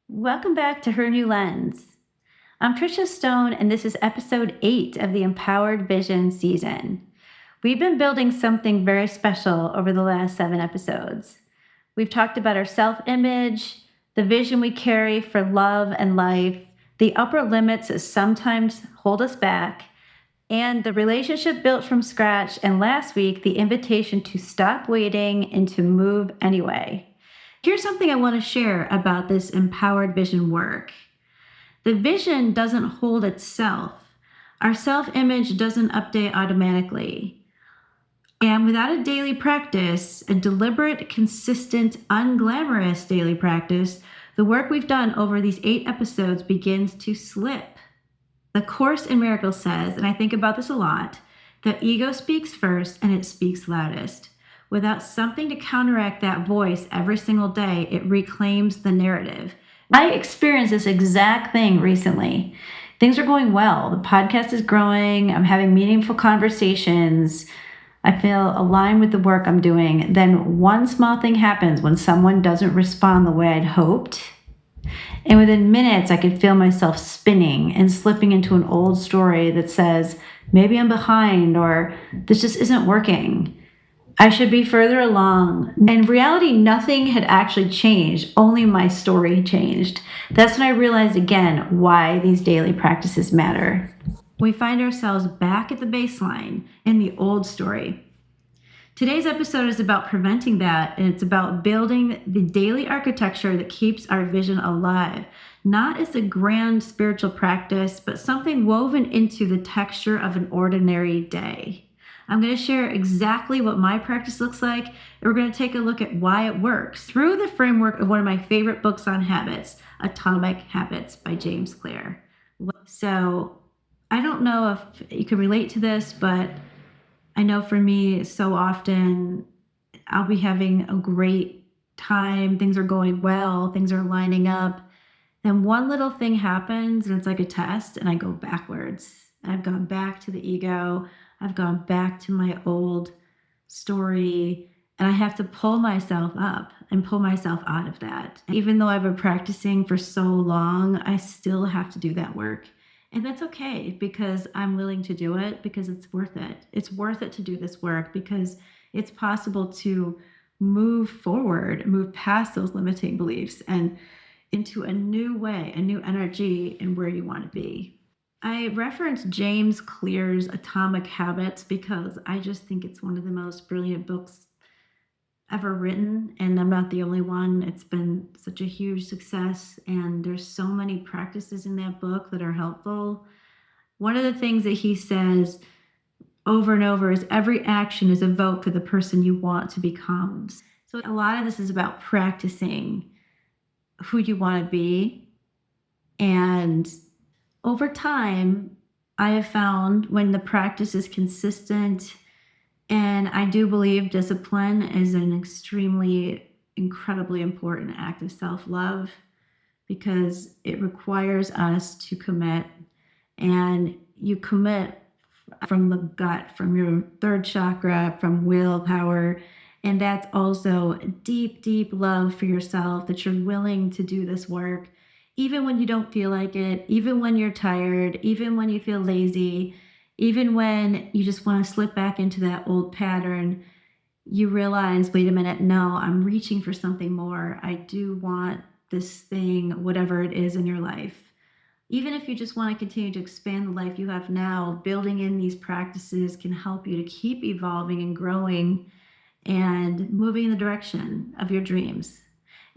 Welcome back to Her New Lens. I'm Tricia Stone, and this is episode 8 of the Empowered Vision season. We've been building something very special over the last 7 episodes. We've talked about our self image, the vision we carry for love and life, the upper limits that sometimes hold us back, and the relationship built from scratch, and last week, the invitation to stop waiting and to move anyway. Here's something I want to share about this empowered vision work. The vision doesn't hold itself. Our self-image doesn't update automatically. And without a daily practice, a deliberate, consistent, unglamorous daily practice, the work we've done over these 8 episodes begins to slip. The Course in Miracles says, and I think about this a lot, that ego speaks first and it speaks loudest. Without something to counteract that voice every single day, it reclaims the narrative. I experienced this exact thing recently. Things are going well. The podcast is growing. I'm having meaningful conversations. I feel aligned with the work I'm doing. Then one small thing happens when someone doesn't respond the way I'd hoped. And within minutes, I could feel myself spinning and slipping into an old story that says, maybe I'm behind or this just isn't working. I should be further along. In reality, nothing had actually changed. Only my story changed. That's when I realized again why these daily practices matter. We find ourselves back at the baseline in the old story. Today's episode is about preventing that, and it's about building the daily architecture that keeps our vision alive, not as a grand spiritual practice, but something woven into the texture of an ordinary day. I'm going to share exactly what my practice looks like, and we're going to take a look at why it works through the framework of one of my favorite books on habits, Atomic Habits by James Clear. So I don't know if you can relate to this, but I know for me, so often I'll be having a great time, things are going well, things are lining up. Then one little thing happens and it's like a test, and I go backwards. I've gone back to the ego. I've gone back to my old story, and I have to pull myself up and pull myself out of that. Even though I've been practicing for so long, I still have to do that work. And that's okay, because I'm willing to do it, because it's worth it. It's worth it to do this work because it's possible to move forward, move past those limiting beliefs and into a new way, a new energy in where you want to be. I reference James Clear's Atomic Habits because I just think it's one of the most brilliant books ever written, and I'm not the only one. It's been such a huge success, and there's so many practices in that book that are helpful. One of the things that he says over and over is every action is a vote for the person you want to become. So a lot of this is about practicing who you want to be, and over time, I have found when the practice is consistent, and I do believe discipline is an extremely, incredibly important act of self-love because it requires us to commit, and you commit from the gut, from your third chakra, from willpower, and that's also deep, deep love for yourself that you're willing to do this work even when you don't feel like it, even when you're tired, even when you feel lazy, even when you just want to slip back into that old pattern. You realize, wait a minute, no, I'm reaching for something more. I do want this thing, whatever it is in your life. Even if you just want to continue to expand the life you have now, building in these practices can help you to keep evolving and growing and moving in the direction of your dreams.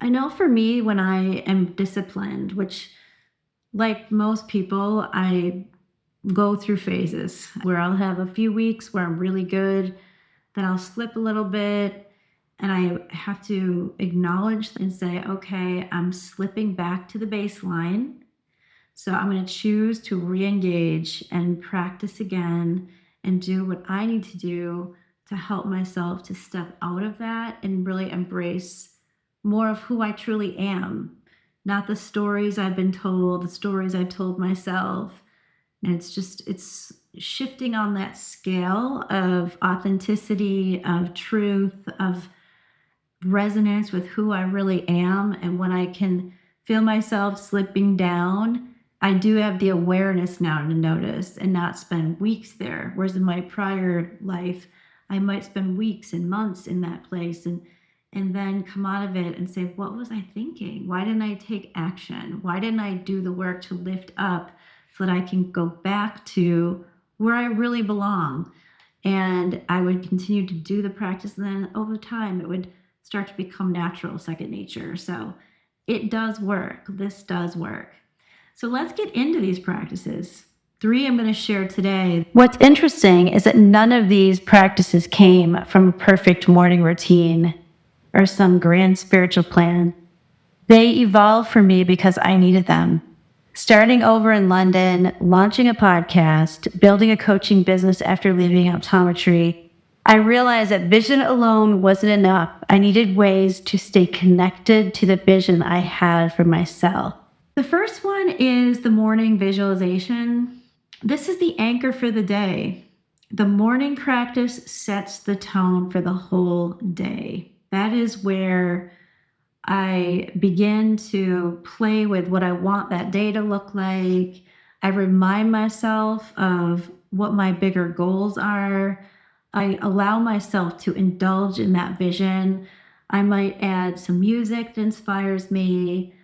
I know for me, when I am disciplined, which like most people, I go through phases where I'll have a few weeks where I'm really good, then I'll slip a little bit, and I have to acknowledge and say, okay, I'm slipping back to the baseline. So I'm going to choose to re-engage and practice again and do what I need to do to help myself to step out of that and really embrace more of who I truly am, not the stories I've been told, the stories I've told myself. And it's shifting on that scale of authenticity, of truth, of resonance with who I really am. And when I can feel myself slipping down, I do have the awareness now to notice and not spend weeks there. Whereas in my prior life, I might spend weeks and months in that place and then come out of it and say, what was I thinking? Why didn't I take action? Why didn't I do the work to lift up so that I can go back to where I really belong? And I would continue to do the practice, and then over time it would start to become natural, second nature. So it does work. This does work. So let's get into these practices. 3 I'm going to share today. What's interesting is that none of these practices came from a perfect morning routine or some grand spiritual plan. They evolved for me because I needed them. Starting over in London, launching a podcast, building a coaching business after leaving optometry, I realized that vision alone wasn't enough. I needed ways to stay connected to the vision I had for myself. The first one is the morning visualization. This is the anchor for the day. The morning practice sets the tone for the whole day. That is where I begin to play with what I want that day to look like. I remind myself of what my bigger goals are. I allow myself to indulge in that vision. I might add some music that inspires me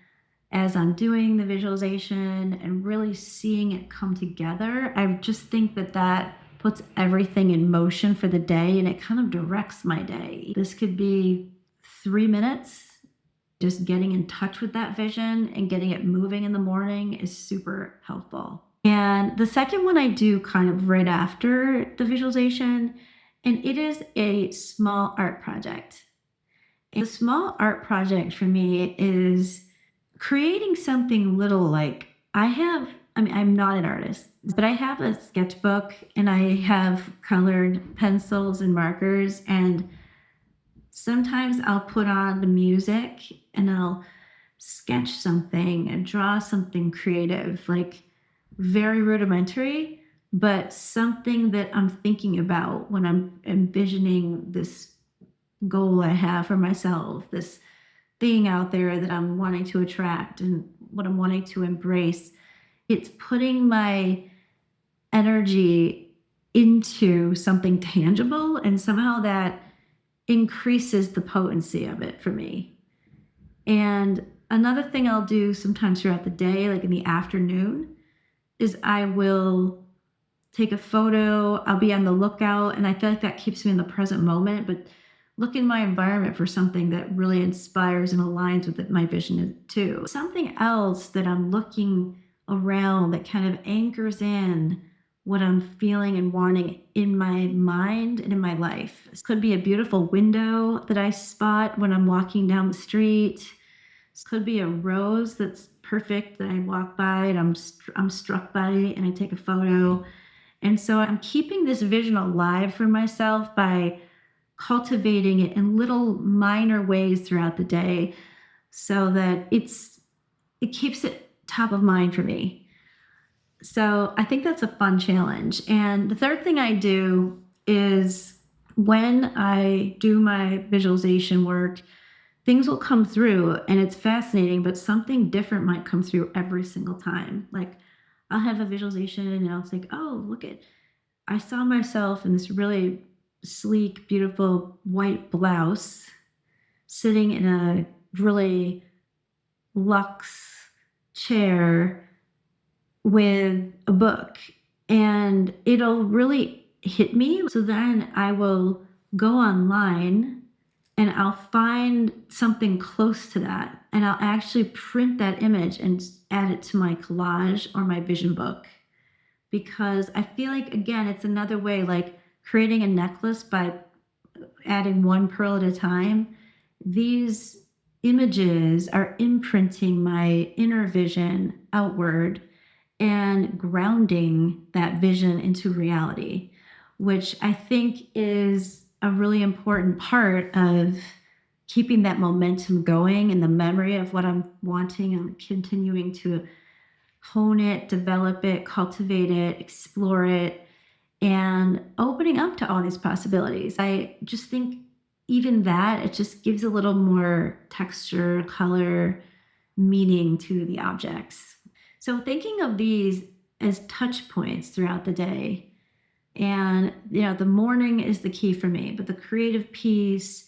as I'm doing the visualization and really seeing it come together. I just think that puts everything in motion for the day, and it kind of directs my day. This could be 3 minutes. Just getting in touch with that vision and getting it moving in the morning is super helpful. And the second one I do kind of right after the visualization, and it is a small art project. A small art project for me is creating something little. Like I'm not an artist, but I have a sketchbook and I have colored pencils and markers, and sometimes I'll put on the music and I'll sketch something and draw something creative, like very rudimentary, but something that I'm thinking about when I'm envisioning this goal I have for myself, this thing out there that I'm wanting to attract and what I'm wanting to embrace. It's putting my energy into something tangible, and somehow that increases the potency of it for me. And another thing I'll do sometimes throughout the day, like in the afternoon, is I will take a photo. I'll be on the lookout, and I feel like that keeps me in the present moment, but look in my environment for something that really inspires and aligns with my vision too. Something else that I'm looking around that kind of anchors in what I'm feeling and wanting in my mind and in my life. This could be a beautiful window that I spot when I'm walking down the street. This could be a rose that's perfect that I walk by and I'm struck by and I take a photo. And so I'm keeping this vision alive for myself by cultivating it in little minor ways throughout the day so that it keeps it top of mind for me. So I think that's a fun challenge. And the third thing I do is when I do my visualization work, things will come through and it's fascinating, but something different might come through every single time. Like I'll have a visualization and I'll think, oh, I saw myself in this really sleek, beautiful white blouse sitting in a really luxe chair with a book, and it'll really hit me. So then I will go online and I'll find something close to that, and I'll actually print that image and add it to my collage or my vision book, because I feel like, again, it's another way, like creating a necklace by adding one pearl at a time. These images are imprinting my inner vision outward and grounding that vision into reality, which I think is a really important part of keeping that momentum going and the memory of what I'm wanting and continuing to hone it, develop it, cultivate it, explore it, and opening up to all these possibilities. I just think even that, it just gives a little more texture, color, meaning to the objects. So thinking of these as touch points throughout the day. And, the morning is the key for me, but the creative piece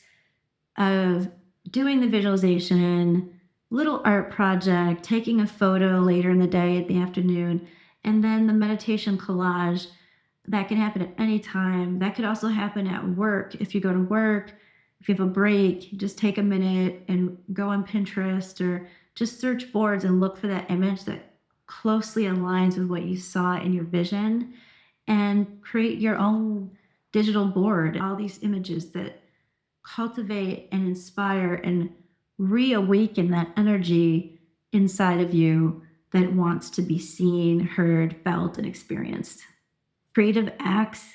of doing the visualization, little art project, taking a photo later in the day at the afternoon, and then the meditation collage, that can happen at any time. That could also happen at work. If you go to work, if you have a break, just take a minute and go on Pinterest or just search boards and look for that image that closely aligns with what you saw in your vision, and create your own digital board, all these images that cultivate and inspire and reawaken that energy inside of you that wants to be seen, heard, felt, and experienced. Creative acts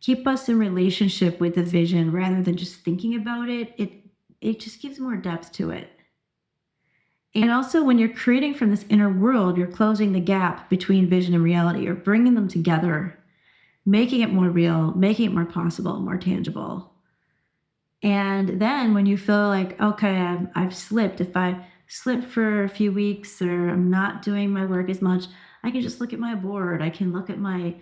keep us in relationship with the vision rather than just thinking about it. It just gives more depth to it. And also, when you're creating from this inner world, you're closing the gap between vision and reality, or bringing them together, making it more real, making it more possible, more tangible. And then when you feel like, okay, I've slipped, if I slip for a few weeks or I'm not doing my work as much, I can just look at my board. I can look at my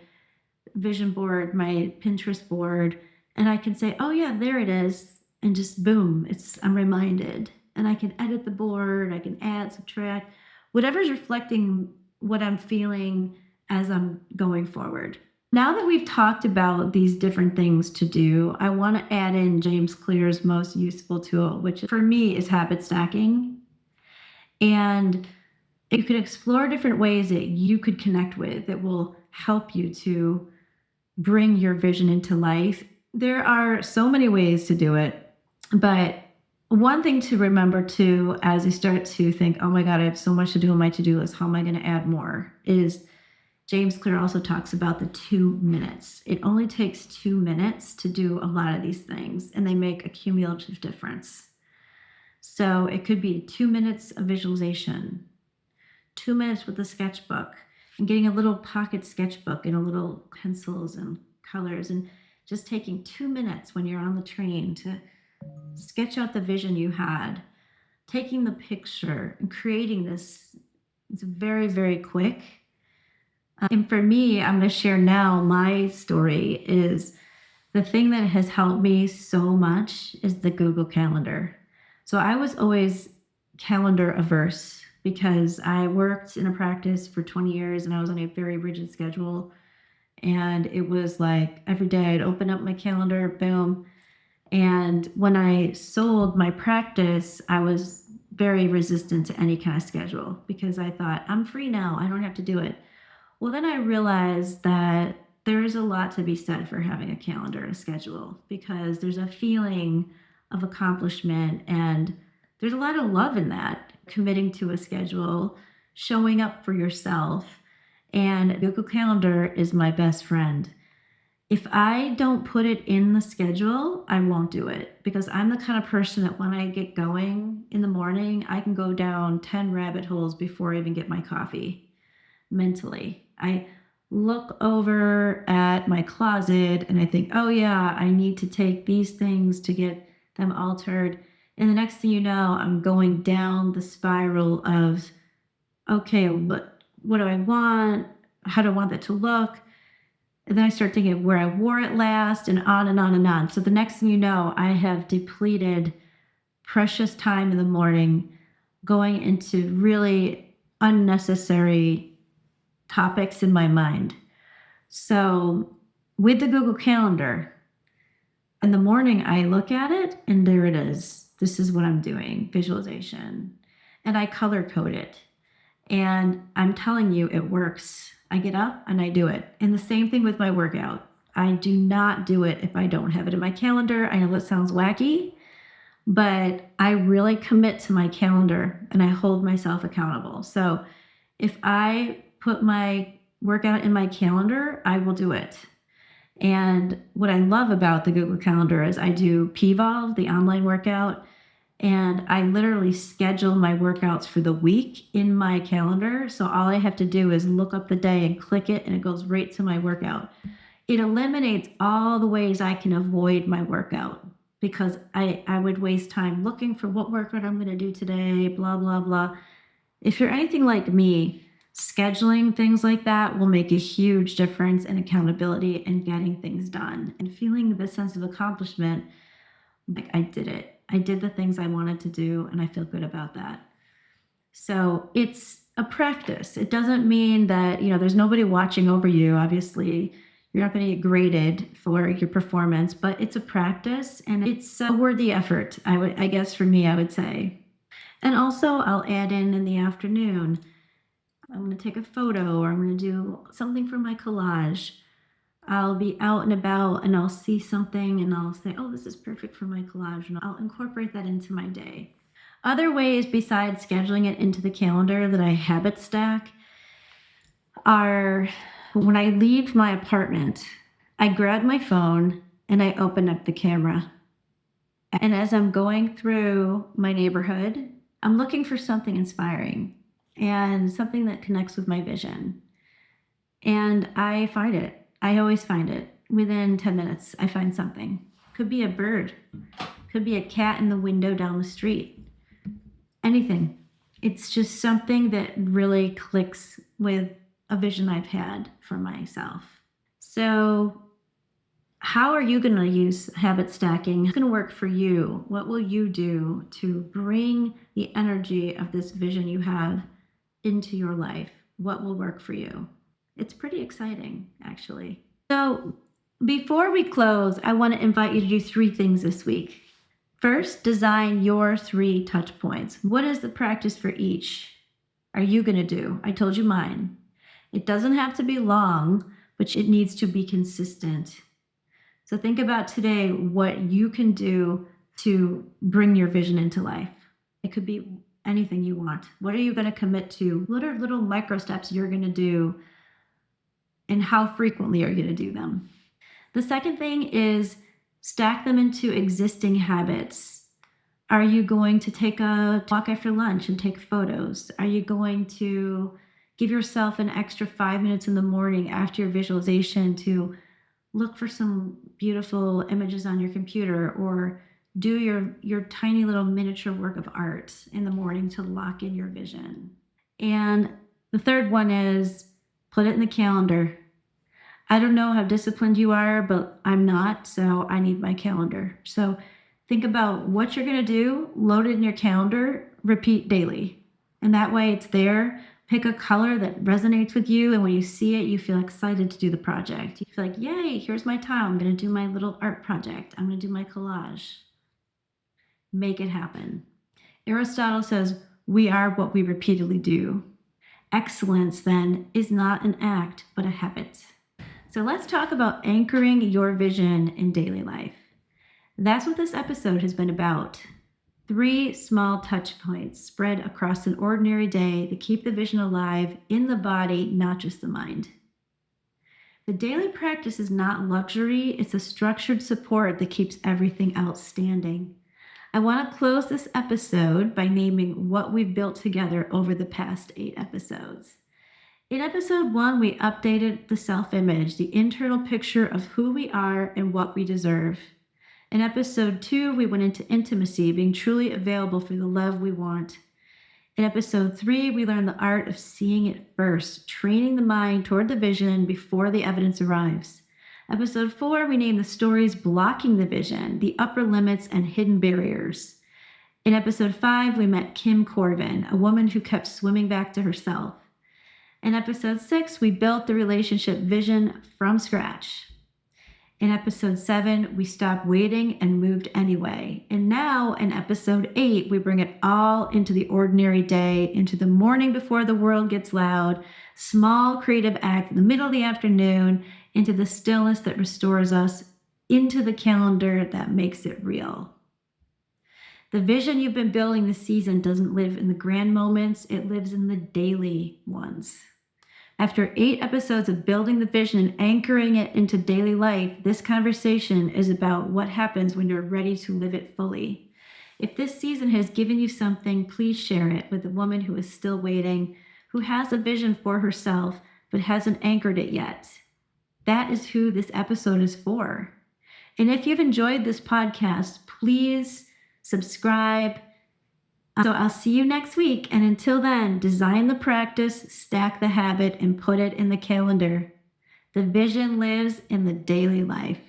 vision board, my Pinterest board, and I can say, oh yeah, there it is. And just boom, I'm reminded. And I can edit the board, I can add, subtract, whatever's reflecting what I'm feeling as I'm going forward. Now that we've talked about these different things to do, I want to add in James Clear's most useful tool, which for me is habit stacking. And you can explore different ways that you could connect with that will help you to bring your vision into life. There are so many ways to do it, but one thing to remember too, as you start to think, oh my God, I have so much to do on my to-do list, how am I going to add more, is James Clear also talks about the 2 minutes. It only takes 2 minutes to do a lot of these things, and they make a cumulative difference. So it could be 2 minutes of visualization, 2 minutes with a sketchbook, and getting a little pocket sketchbook and a little pencils and colors, and just taking 2 minutes when you're on the train to sketch out the vision you had, taking the picture and creating this. It's very, very quick. And for me, I'm going to share now my story. Is the thing that has helped me so much is the Google Calendar. So I was always calendar averse because I worked in a practice for 20 years and I was on a very rigid schedule. And it was like every day I'd open up my calendar, boom. And when I sold my practice, I was very resistant to any kind of schedule because I thought, I'm free now, I don't have to do it. Well, then I realized that there is a lot to be said for having a calendar and a schedule, because there's a feeling of accomplishment and there's a lot of love in that, committing to a schedule, showing up for yourself. And Google Calendar is my best friend. If I don't put it in the schedule, I won't do it, because I'm the kind of person that when I get going in the morning, I can go down 10 rabbit holes before I even get my coffee mentally. I look over at my closet and I think, oh yeah, I need to take these things to get them altered. And the next thing you know, I'm going down the spiral of, okay, what do I want? How do I want that to look? And then I start thinking of where I wore it last, and on and on and on. So the next thing you know, I have depleted precious time in the morning going into really unnecessary topics in my mind. So with the Google Calendar, in the morning, I look at it and there it is. This is what I'm doing, visualization. And I color code it. And I'm telling you, it works. I get up and I do it. And the same thing with my workout. I do not do it if I don't have it in my calendar. I know that sounds wacky, but I really commit to my calendar and I hold myself accountable. So if I put my workout in my calendar, I will do it. And what I love about the Google Calendar is I do PVOL, the online workout, and I literally schedule my workouts for the week in my calendar. So all I have to do is look up the day and click it, and it goes right to my workout. It eliminates all the ways I can avoid my workout, because I would waste time looking for what workout I'm going to do today, blah, blah, blah. If you're anything like me, scheduling things like that will make a huge difference in accountability and getting things done and feeling the sense of accomplishment. Like I did it. I did the things I wanted to do, and I feel good about that. So it's a practice. It doesn't mean that, there's nobody watching over you. Obviously, you're not going to get graded for your performance, but it's a practice and it's a worthy effort. I guess for me, I would say. And also I'll add in the afternoon, I'm going to take a photo or I'm going to do something for my collage. I'll be out and about and I'll see something and I'll say, oh, this is perfect for my collage. And I'll incorporate that into my day. Other ways besides scheduling it into the calendar that I habit stack are when I leave my apartment, I grab my phone and I open up the camera. And as I'm going through my neighborhood, I'm looking for something inspiring and something that connects with my vision. And I find it. I always find it. Within 10 minutes, I find something. Could be a bird. Could be a cat in the window down the street. Anything. It's just something that really clicks with a vision I've had for myself. So how are you going to use habit stacking? It's going to work for you. What will you do to bring the energy of this vision you have into your life? What will work for you? It's pretty exciting, actually. So before we close, I want to invite you to do 3 things this week. First, design your 3 touch points. What is the practice for each? Are you going to do? I told you mine. It doesn't have to be long, but it needs to be consistent. So think about today what you can do to bring your vision into life. It could be anything you want. What are you going to commit to? What are little micro steps you're going to do? And how frequently are you going to do them? The second thing is stack them into existing habits. Are you going to take a walk after lunch and take photos? Are you going to give yourself an extra 5 minutes in the morning after your visualization to look for some beautiful images on your computer or do your tiny little miniature work of art in the morning to lock in your vision? And the third one is put it in the calendar. I don't know how disciplined you are, but I'm not, so I need my calendar. So think about what you're going to do, load it in your calendar, repeat daily. And that way it's there. Pick a color that resonates with you, and when you see it, you feel excited to do the project. You feel like, yay, here's my time. I'm going to do my little art project. I'm going to do my collage. Make it happen. Aristotle says, we are what we repeatedly do. Excellence, then, is not an act, but a habit. So let's talk about anchoring your vision in daily life. That's what this episode has been about. 3 small touch points spread across an ordinary day that keep the vision alive in the body, not just the mind. The daily practice is not luxury, it's a structured support that keeps everything outstanding. I want to close this episode by naming what we've built together over the past 8 episodes. In episode 1, we updated the self-image, the internal picture of who we are and what we deserve. In episode 2, we went into intimacy, being truly available for the love we want. In episode 3, we learned the art of seeing it first, training the mind toward the vision before the evidence arrives. Episode 4, we named the stories blocking the vision, the upper limits and hidden barriers. In episode 5, we met Kim Corvin, a woman who kept swimming back to herself. In episode 6, we built the relationship vision from scratch. In episode 7, we stopped waiting and moved anyway. And now in episode 8, we bring it all into the ordinary day, into the morning before the world gets loud, small creative act in the middle of the afternoon, into the stillness that restores us, into the calendar that makes it real. The vision you've been building this season doesn't live in the grand moments, it lives in the daily ones. After 8 episodes of building the vision and anchoring it into daily life, this conversation is about what happens when you're ready to live it fully. If this season has given you something, please share it with a woman who is still waiting, who has a vision for herself, but hasn't anchored it yet. That is who this episode is for. And if you've enjoyed this podcast, please subscribe, So I'll see you next week. And until then, design the practice, stack the habit, and put it in the calendar. The vision lives in the daily life.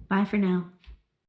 Bye for now.